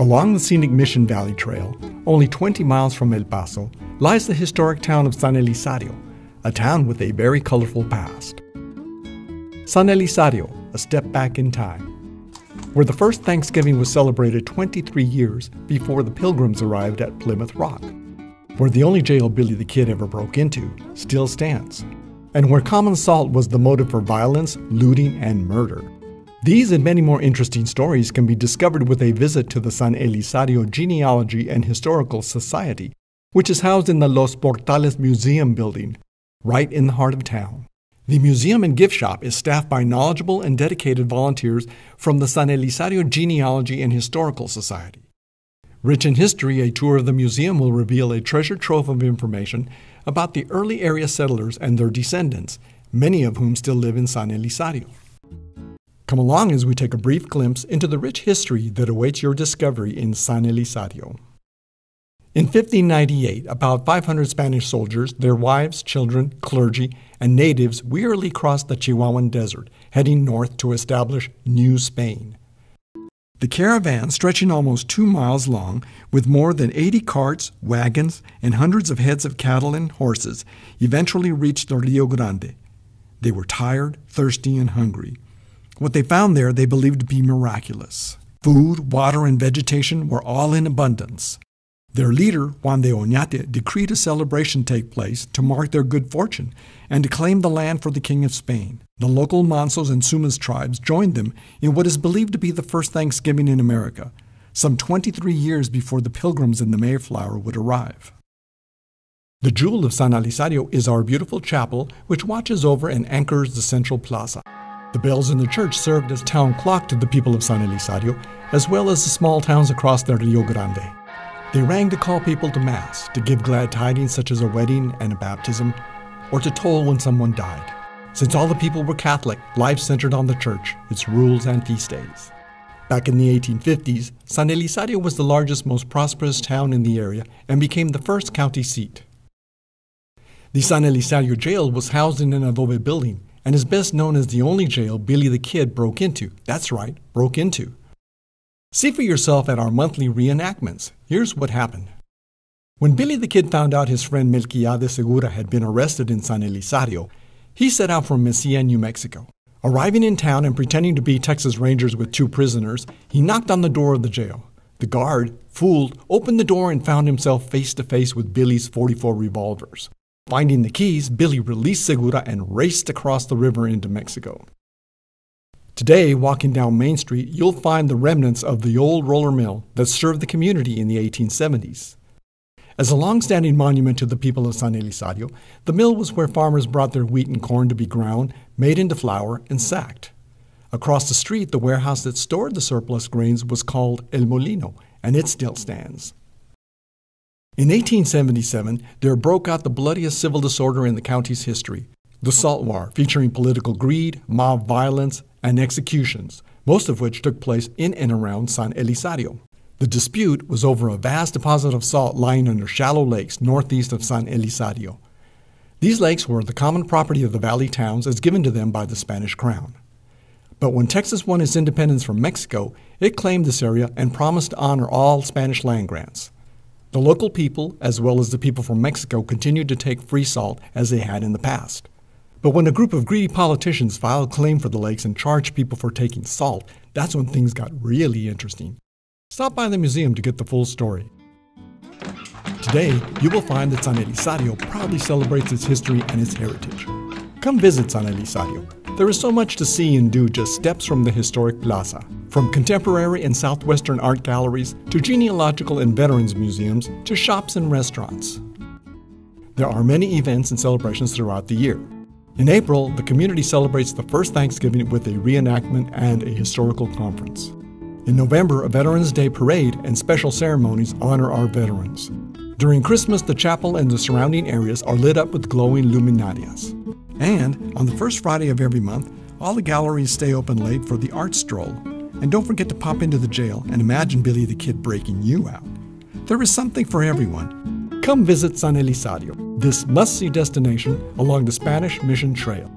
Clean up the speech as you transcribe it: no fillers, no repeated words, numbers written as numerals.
Along the scenic Mission Valley Trail, only 20 miles from El Paso, lies the historic town of San Elizario, a town with a very colorful past. San Elizario, a step back in time, where the first Thanksgiving was celebrated 23 years before the Pilgrims arrived at Plymouth Rock, where the only jail Billy the Kid ever broke into still stands, and where common salt was the motive for violence, looting, and murder. These and many more interesting stories can be discovered with a visit to the San Elizario Genealogy and Historical Society, which is housed in the Los Portales Museum building, right in the heart of town. The museum and gift shop is staffed by knowledgeable and dedicated volunteers from the San Elizario Genealogy and Historical Society. Rich in history, a tour of the museum will reveal a treasure trove of information about the early area settlers and their descendants, many of whom still live in San Elizario. Come along as we take a brief glimpse into the rich history that awaits your discovery in San Elizario. In 1598, about 500 Spanish soldiers, their wives, children, clergy, and natives wearily crossed the Chihuahuan Desert, heading north to establish New Spain. The caravan, stretching almost 2 miles long, with more than 80 carts, wagons, and hundreds of heads of cattle and horses, eventually reached the Rio Grande. They were tired, thirsty, and hungry. What they found there they believed to be miraculous. Food, water, and vegetation were all in abundance. Their leader, Juan de Oñate, decreed a celebration take place to mark their good fortune and to claim the land for the King of Spain. The local Mansos and Sumas tribes joined them in what is believed to be the first Thanksgiving in America, some 23 years before the Pilgrims and the Mayflower would arrive. The jewel of San Elizario is our beautiful chapel, which watches over and anchors the central plaza. The bells in the church served as town clock to the people of San Elizario, as well as the small towns across the Rio Grande. They rang to call people to Mass, to give glad tidings such as a wedding and a baptism, or to toll when someone died. Since all the people were Catholic, life centered on the church, its rules and feast days. Back in the 1850s, San Elizario was the largest, most prosperous town in the area and became the first county seat. The San Elizario jail was housed in an adobe building and is best known as the only jail Billy the Kid broke into. That's right, broke into. See for yourself at our monthly reenactments. Here's what happened. When Billy the Kid found out his friend Melquiades Segura had been arrested in San Elizario, he set out for Mesilla, New Mexico. Arriving in town and pretending to be Texas Rangers with 2 prisoners, he knocked on the door of the jail. The guard, fooled, opened the door and found himself face to face with Billy's 44 revolvers. Finding the keys, Billy released Segura and raced across the river into Mexico. Today, walking down Main Street, you'll find the remnants of the old roller mill that served the community in the 1870s. As a long-standing monument to the people of San Elizario, the mill was where farmers brought their wheat and corn to be ground, made into flour, and sacked. Across the street, the warehouse that stored the surplus grains was called El Molino, and it still stands. In 1877, there broke out the bloodiest civil disorder in the county's history, the Salt War, featuring political greed, mob violence, and executions, most of which took place in and around San Elizario. The dispute was over a vast deposit of salt lying under shallow lakes northeast of San Elizario. These lakes were the common property of the valley towns as given to them by the Spanish crown. But when Texas won its independence from Mexico, it claimed this area and promised to honor all Spanish land grants. The local people, as well as the people from Mexico, continued to take free salt as they had in the past. But when a group of greedy politicians filed claim for the lakes and charged people for taking salt, that's when things got really interesting. Stop by the museum to get the full story. Today, you will find that San Elizario proudly celebrates its history and its heritage. Come visit San Elizario. There is so much to see and do just steps from the historic plaza. From contemporary and southwestern art galleries to genealogical and veterans museums to shops and restaurants. There are many events and celebrations throughout the year. In April, the community celebrates the first Thanksgiving with a reenactment and a historical conference. In November, a Veterans Day parade and special ceremonies honor our veterans. During Christmas, the chapel and the surrounding areas are lit up with glowing luminarias. And on the first Friday of every month, all the galleries stay open late for the art stroll. And don't forget to pop into the jail and imagine Billy the Kid breaking you out. There is something for everyone. Come visit San Elizario, this must-see destination along the Spanish Mission Trail.